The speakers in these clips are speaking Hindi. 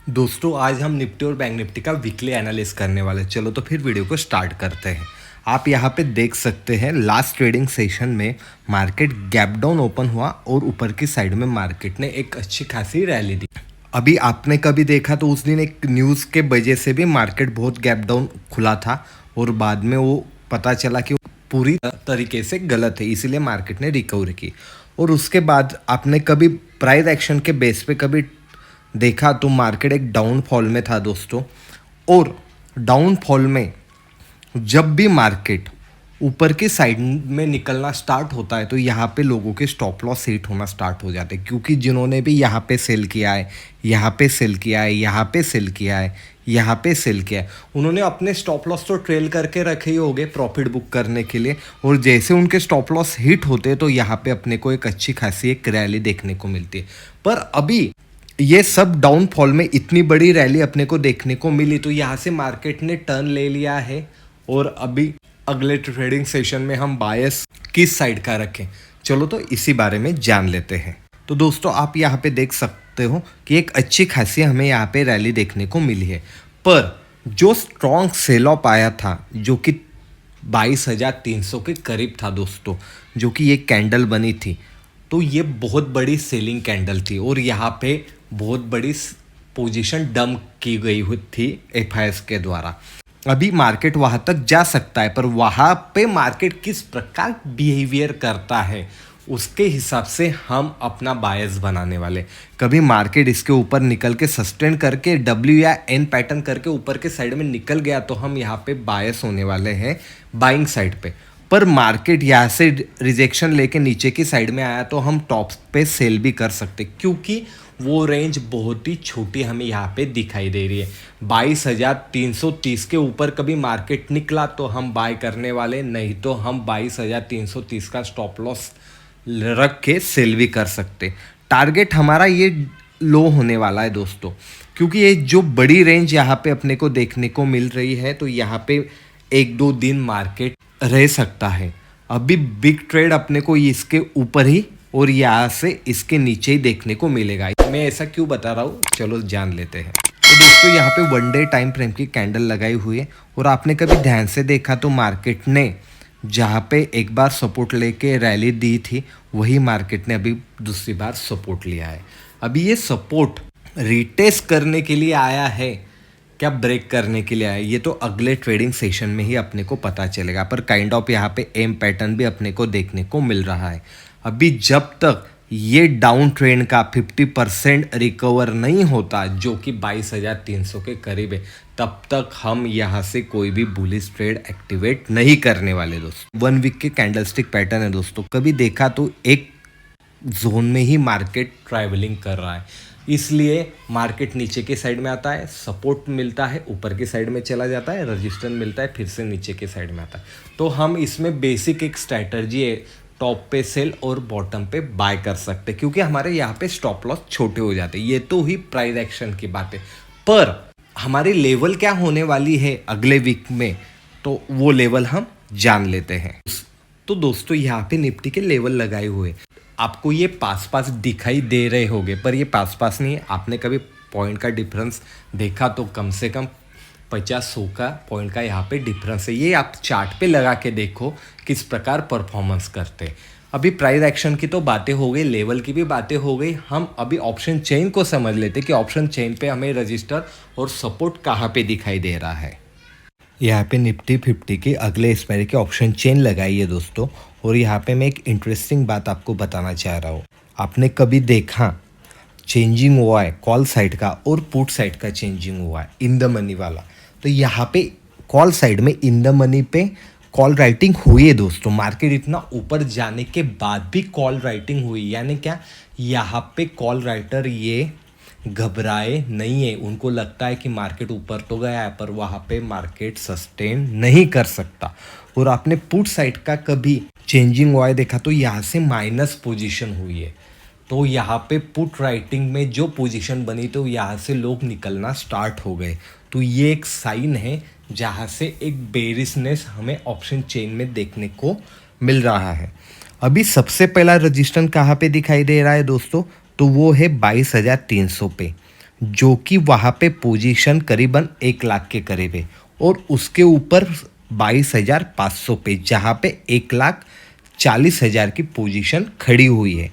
दोस्तों आज हम निफ्टी और बैंक निफ्टी का वीकली एनालिसिस करने वाले हैं। चलो तो फिर वीडियो को स्टार्ट करते हैं। आप यहाँ पे देख सकते हैं लास्ट ट्रेडिंग सेशन में मार्केट गैप डाउन ओपन हुआ और ऊपर की साइड में मार्केट ने एक अच्छी खासी रैली दी। अभी आपने कभी देखा तो उस दिन एक न्यूज़ के वजह से भी मार्केट बहुत गैप डाउन खुला था और बाद में वो पता चला कि पूरी तरीके से गलत है, इसीलिए मार्केट ने रिकवर की। और उसके बाद आपने कभी प्राइस एक्शन के बेस पे कभी देखा तो मार्केट एक डाउनफॉल में था दोस्तों। और डाउनफॉल में जब भी मार्केट ऊपर की साइड में निकलना स्टार्ट होता है तो यहाँ पे लोगों के स्टॉप लॉस हिट होना स्टार्ट हो जाते हैं, क्योंकि जिन्होंने भी यहाँ पे सेल किया है, यहाँ पे सेल किया है, यहाँ पे सेल किया है, यहाँ पे सेल किया है, उन्होंने अपने स्टॉप लॉस तो ट्रेल करके रखे ही होंगे प्रॉफिट बुक करने के लिए। और जैसे उनके स्टॉप लॉस हिट होते हैं तो यहाँ पे अपने को एक अच्छी खासी एक रैली देखने को मिलती है। पर अभी ये सब डाउनफॉल में इतनी बड़ी रैली अपने को देखने को मिली तो यहाँ से मार्केट ने टर्न ले लिया है। और अभी अगले ट्रेडिंग सेशन में हम बायस किस साइड का रखें, चलो तो इसी बारे में जान लेते हैं। तो दोस्तों आप यहाँ पे देख सकते हो कि एक अच्छी खासी हमें यहाँ पे रैली देखने को मिली है। पर जो स्ट्रॉन्ग सेल ऑफ आया था जो कि 22,300 के करीब था दोस्तों, जो कि ये कैंडल बनी थी, तो ये बहुत बड़ी सेलिंग कैंडल थी और यहाँ पे बहुत बड़ी पोजीशन डंप की गई हुई थी एफआईएस के द्वारा। अभी मार्केट वहाँ तक जा सकता है, पर वहाँ पे मार्केट किस प्रकार बिहेवियर करता है उसके हिसाब से हम अपना बायस बनाने वाले। कभी मार्केट इसके ऊपर निकल के सस्टेन करके डब्ल्यू या एन पैटर्न करके ऊपर के साइड में निकल गया तो हम यहाँ पे बायस होने वाले हैं बाइंग साइड पे। पर मार्केट यहाँ से रिजेक्शन लेके नीचे की साइड में आया तो हम टॉप पे सेल भी कर सकते, क्योंकि वो रेंज बहुत ही छोटी हमें यहाँ पे दिखाई दे रही है। 22,330 के ऊपर कभी मार्केट निकला तो हम बाय करने वाले, नहीं तो हम 22,330 का स्टॉप लॉस रख के सेल भी कर सकते। टारगेट हमारा ये लो होने वाला है दोस्तों, क्योंकि ये जो बड़ी रेंज यहाँ पे अपने को देखने को मिल रही है तो यहाँ पे 1-2 दिन मार्केट रह सकता है। अभी बिग ट्रेड अपने को इसके ऊपर ही और यहाँ से इसके नीचे ही देखने को मिलेगा। मैं ऐसा क्यों बता रहा हूँ, चलो जान लेते हैं। तो दोस्तों यहाँ पे 1 डे टाइम फ्रेम की कैंडल लगाई हुई है और आपने कभी ध्यान से देखा तो मार्केट ने जहाँ पे एक बार सपोर्ट लेके रैली दी थी वही मार्केट ने अभी दूसरी बार सपोर्ट लिया है। अभी ये सपोर्ट रिटेस्ट करने के लिए आया है क्या ब्रेक करने के लिए आया, ये तो अगले ट्रेडिंग सेशन में ही अपने को पता चलेगा। पर काइंड ऑफ यहाँ पे एम पैटर्न भी अपने को देखने को मिल रहा है। अभी जब तक ये डाउन ट्रेंड का 50% रिकवर नहीं होता जो कि 22,300 के करीब है, तब तक हम यहाँ से कोई भी बुलिश ट्रेड एक्टिवेट नहीं करने वाले दोस्तों। 1 वीक के कैंडलस्टिक पैटर्न है दोस्तों, कभी देखा तो एक जोन में ही मार्केट ट्रैवलिंग कर रहा है, इसलिए मार्केट नीचे के साइड में आता है, सपोर्ट मिलता है, ऊपर की साइड में चला जाता है, रजिस्टेंस मिलता है, फिर से नीचे के साइड में आता है। तो हम इसमें बेसिक एक स्ट्रैटेजी है, टॉप पे सेल और बॉटम पे बाय कर सकते, क्योंकि हमारे यहाँ पे स्टॉप लॉस छोटे हो जाते हैं। ये तो हुई प्राइस एक्शन की बात है, पर हमारी लेवल क्या होने वाली है अगले वीक में, तो वो लेवल हम जान लेते हैं। तो दोस्तों यहाँ पे निफ्टी के लेवल लगाए हुए आपको ये पास पास दिखाई दे रहे होंगे, पर ये पास पास नहीं है। आपने कभी पॉइंट का डिफरेंस देखा तो कम से कम 50-100 का पॉइंट का यहाँ पे डिफरेंस है। ये आप चार्ट पे लगा के देखो किस प्रकार परफॉर्मेंस करते हैं। अभी प्राइस एक्शन की तो बातें हो गई, लेवल की भी बातें हो गई। हम अभी ऑप्शन चेन को समझ लेते कि ऑप्शन चेन पे हमें रजिस्टर और सपोर्ट कहाँ पे दिखाई दे रहा है। यहाँ पे निफ्टी 50 की अगले एक्सपायरी के ऑप्शन चेन लगाई है दोस्तों। और यहाँ पे मैं एक इंटरेस्टिंग बात आपको बताना चाह रहा हूँ। आपने कभी देखा चेंजिंग हुआ है कॉल साइड का और पुट साइड का चेंजिंग हुआ है इन द मनी वाला, तो यहाँ पे कॉल साइड में इन द मनी पे कॉल राइटिंग हुई है दोस्तों। मार्केट इतना ऊपर जाने के बाद भी कॉल राइटिंग हुई, यानी क्या, यहाँ पे कॉल राइटर ये घबराए नहीं है। उनको लगता है कि मार्केट ऊपर तो गया है पर वहाँ पे मार्केट सस्टेन नहीं कर सकता। और आपने पुट साइड का कभी चेंजिंग हुआ है देखा तो यहाँ से माइनस पोजीशन हुई है, तो यहाँ पे पुट राइटिंग में जो पोजीशन बनी तो यहाँ से लोग निकलना स्टार्ट हो गए। तो ये एक साइन है जहाँ से एक बेरिशनेस हमें ऑप्शन चेन में देखने को मिल रहा है। अभी सबसे पहला रजिस्टेंस कहाँ पे दिखाई दे रहा है दोस्तों, तो वो है 22,300 पे, जो कि वहाँ पे पोजीशन करीबन 1 लाख के करीब है, और उसके ऊपर 22,500 पे जहाँ पे 1,40,000 की पोजीशन खड़ी हुई है।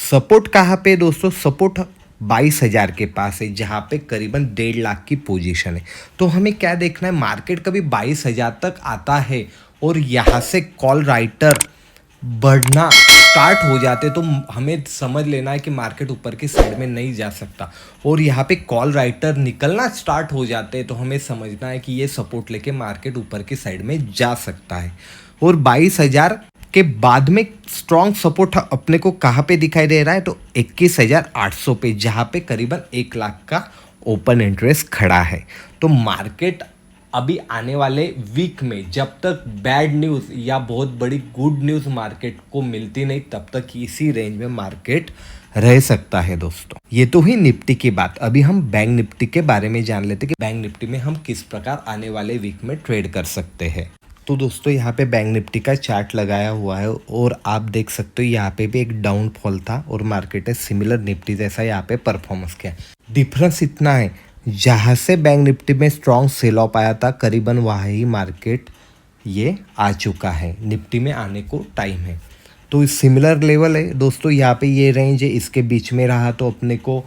सपोर्ट कहाँ पे दोस्तों? सपोर्ट 22,000 के पास है जहाँ पे करीबन 1.5 लाख की पोजीशन है। तो हमें क्या देखना है, मार्केट कभी 22,000 तक आता है और यहाँ से कॉल राइटर बढ़ना स्टार्ट हो जाते तो हमें समझ लेना है कि मार्केट ऊपर की साइड में नहीं जा सकता, और यहाँ पे कॉल राइटर निकलना स्टार्ट हो जाते तो हमें समझना है कि ये सपोर्ट लेके मार्केट ऊपर की साइड में जा सकता है। और 22,000 के बाद में स्ट्रॉन्ग सपोर्ट अपने को कहाँ पे दिखाई दे रहा है? तो 21,800 पे, जहाँ पे करीबन 1 लाख का ओपन इंटरेस्ट खड़ा है। तो मार्केट अभी आने वाले वीक में जब तक बैड न्यूज़ या बहुत बड़ी गुड न्यूज़ मार्केट को मिलती नहीं, तब तक इसी रेंज में मार्केट रह सकता है दोस्तों। ये तो ही निफ्टी की बात। अभी हम बैंक निफ्टी के बारे में जान लेते कि बैंक निफ्टी में हम किस प्रकार आने वाले वीक में ट्रेड कर सकते हैं। तो दोस्तों यहाँ पे बैंक निफ्टी का चार्ट लगाया हुआ है और आप देख सकते हो यहाँ पे भी एक डाउनफॉल था और मार्केट ने सिमिलर निफ्टी जैसा यहाँ पे परफॉर्मेंस किया। डिफरेंस इतना है, जहाँ से बैंक निफ्टी में स्ट्रॉन्ग सेल ऑफ आया था करीबन वहाँ ही मार्केट ये आ चुका है। निफ्टी में आने को टाइम है। तो सिमिलर लेवल है दोस्तों, यहाँ पे ये रेंज है, इसके बीच में रहा तो अपने को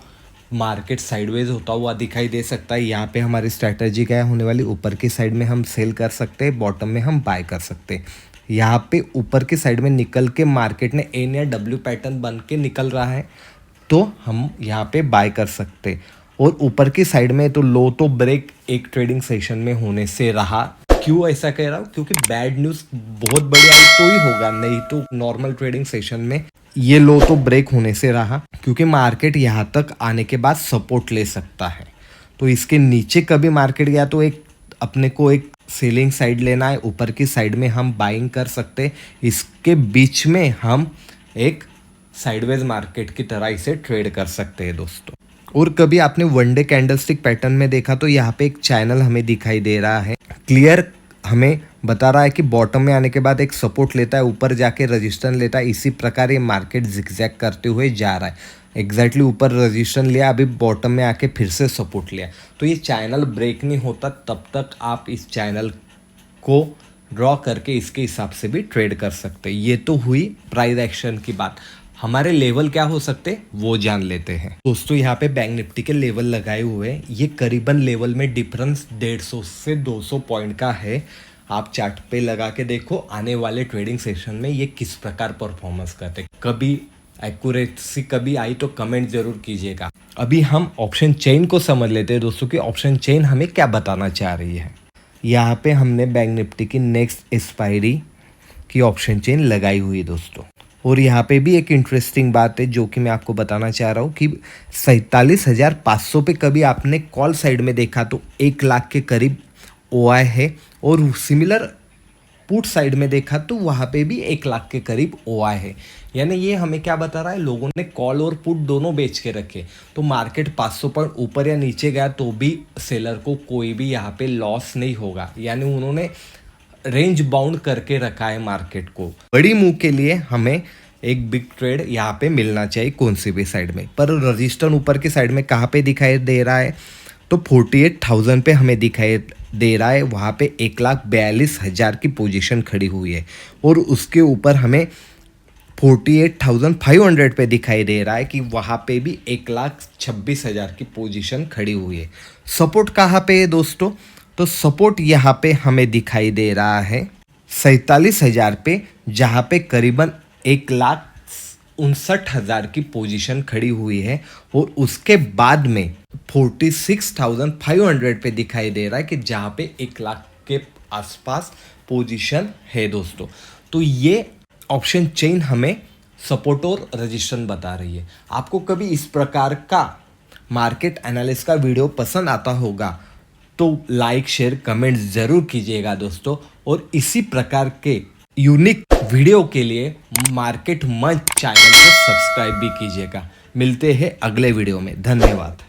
मार्केट साइडवेज होता हुआ दिखाई दे सकता है। यहाँ पे हमारी स्ट्रैटेजी क्या होने वाली, ऊपर की साइड में हम सेल कर सकते हैं, बॉटम में हम बाय कर सकते हैं। यहाँ पे ऊपर की साइड में निकल के मार्केट ने एन या डब्ल्यू पैटर्न बन के निकल रहा है तो हम यहाँ पे बाय कर सकते हैं। और ऊपर की साइड में तो लो तो ब्रेक एक ट्रेडिंग सेशन में होने से रहा। क्यों ऐसा कह रहा हूँ? क्योंकि बैड न्यूज़ बहुत बड़ी आई तो ही होगा, नहीं तो नॉर्मल ट्रेडिंग सेशन में ये लो तो ब्रेक होने से रहा, क्योंकि मार्केट यहाँ तक आने के बाद सपोर्ट ले सकता है। तो इसके नीचे कभी मार्केट गया तो अपने को एक सेलिंग साइड लेना है, ऊपर की साइड में हम बाइंग कर सकते हैं, इसके बीच में हम एक साइडवेज मार्केट की तरह इसे ट्रेड कर सकते हैं दोस्तों। और कभी आपने वनडे कैंडलस्टिक पैटर्न में देखा तो यहाँ पे एक चैनल हमें दिखाई दे रहा है, क्लियर हमें बता रहा है कि बॉटम में आने के बाद एक सपोर्ट लेता है, ऊपर जाके रजिस्टेंस लेता है। इसी प्रकार ये मार्केट जिगजैग करते हुए जा रहा है। एग्जैक्टली ऊपर रजिस्टेंस लिया, अभी बॉटम में आके फिर से सपोर्ट लिया। तो ये चैनल ब्रेक नहीं होता तब तक आप इस चैनल को ड्रॉ करके इसके हिसाब से भी ट्रेड कर सकते हैं। ये तो हुई प्राइस एक्शन की बात। हमारे लेवल क्या हो सकते वो जान लेते हैं दोस्तों। यहाँ पे बैंक निफ्टी के लेवल लगाए हुए हैं, ये करीबन लेवल में डिफरेंस 150 से 200 पॉइंट का है। आप चार्ट पे लगा के देखो आने वाले ट्रेडिंग सेशन में ये किस प्रकार परफॉर्मेंस करते। कभी एक्यूरेसी कभी आई तो कमेंट जरूर कीजिएगा। अभी हम ऑप्शन चेन को समझ लेते हैं दोस्तों कि ऑप्शन चेन हमें क्या बताना चाह रही है। यहाँ पे हमने बैंक निफ्टी की नेक्स्ट एक्सपायरी की ऑप्शन चेन लगाई हुई है दोस्तों। और यहाँ पे भी एक इंटरेस्टिंग बात है जो कि मैं आपको बताना चाह रहा हूँ कि 47,500 पे कभी आपने कॉल साइड में देखा तो 1 लाख के करीब ओआई है, और सिमिलर पुट साइड में देखा तो वहाँ पे भी 1 लाख के करीब ओआई है। यानी ये हमें क्या बता रहा है, लोगों ने कॉल और पुट दोनों बेच के रखे, तो मार्केट 500 पॉइंट ऊपर या नीचे गया तो भी सेलर को कोई भी यहाँ पे लॉस नहीं होगा। यानी उन्होंने रेंज बाउंड करके रखा है मार्केट को। बड़ी मूव के लिए हमें एक बिग ट्रेड यहाँ पे मिलना चाहिए कौन सी भी साइड में। पर रजिस्टर ऊपर की साइड में कहाँ पे दिखाई दे रहा है तो 48,000 पे हमें दिखाई दे रहा है। वहाँ पे 1,42,000 की पोजीशन खड़ी हुई है, और उसके ऊपर हमें 48,500 पे दिखाई दे रहा है कि वहाँ पे भी 1,26,000 की पोजीशन खड़ी हुई है। सपोर्ट कहाँ पे है दोस्तों? तो सपोर्ट यहाँ पे हमें दिखाई दे रहा है 47,000 पे, जहाँ पे करीबन 1,59,000 की पोजीशन खड़ी हुई है, और उसके बाद में 46,500 पे दिखाई दे रहा है कि जहाँ पे 1 लाख के आसपास पोजीशन है दोस्तों। तो ये ऑप्शन चेन हमें सपोर्ट और रजिस्ट्रेशन बता रही है। आपको कभी इस प्रकार का मार्केट एनालिस्ट का वीडियो पसंद आता होगा तो लाइक शेयर कमेंट ज़रूर कीजिएगा दोस्तों, और इसी प्रकार के यूनिक वीडियो के लिए मार्केट मंच चैनल को सब्सक्राइब भी कीजिएगा। मिलते हैं अगले वीडियो में, धन्यवाद।